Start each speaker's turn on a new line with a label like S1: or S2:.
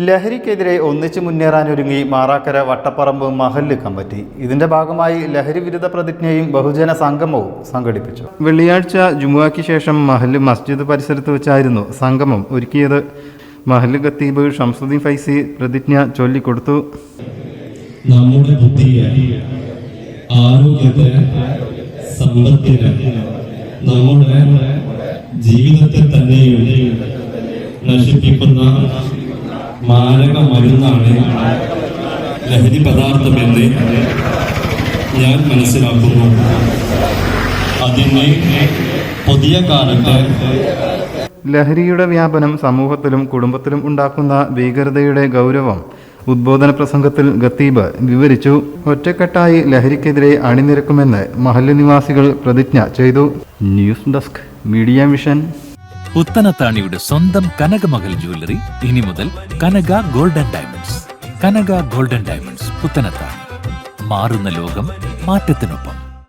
S1: ലഹരിക്കെതിരെ ഒന്നിച്ചു മുന്നേറാനൊരുങ്ങി മാറാക്കര വട്ടപ്പറമ്പ് മഹല്ല് കമ്മിറ്റി. ഇതിന്റെ ഭാഗമായി ലഹരി വിരുദ്ധ പ്രതിജ്ഞയും ബഹുജന സംഗമവും സംഘടിപ്പിച്ചു. വെള്ളിയാഴ്ച ജുമുഅയ്ക്ക് ശേഷം മഹല്ല് മസ്ജിദ് പരിസരത്ത് വെച്ചായിരുന്നു സംഗമം ഒരുക്കിയത്. മഹല്ല് ഖത്തീബ് ഷംസുദ്ദീൻ ഫൈസി പ്രതിജ്ഞ ചൊല്ലിക്കൊടുത്തു.
S2: നമ്മുടെ ബുദ്ധിയെ, ആരോഗ്യത്തെ, സമ്പത്തിനെ, നമ്മുടെ ജീവിതത്തെ തന്നെയും നശിപ്പിക്കുന്ന മാരക മരുന്നാണ് ലഹരി പദാർത്ഥമെന്ന് ഞാൻ മനസ്സിലാക്കുന്നു. അതിന് പുതിയ കാലത്ത്
S1: ലഹരിയുടെ വ്യാപനം സമൂഹത്തിലും കുടുംബത്തിലും ഉണ്ടാക്കുന്ന ഭീകരതയുടെ ഗൗരവം ഉദ്ബോധന പ്രസംഗത്തിൽ ഖത്തീബ് വിവരിച്ചു. ഒറ്റക്കെട്ടായി ലഹരിക്കെതിരെ അണിനിരക്കുമെന്ന് മഹല്ല് നിവാസികൾ പ്രതിജ്ഞ ചെയ്തു. News desk media mission.
S3: പുത്തനത്താണിയുടെ സ്വന്തം കനകമകൽ ജ്വല്ലറി ഇനി മുതൽ Kanaka golden diamonds. Kanaka golden diamonds Puthanathani. മാറുന്ന ലോകം, മാറ്റത്തിനൊപ്പം.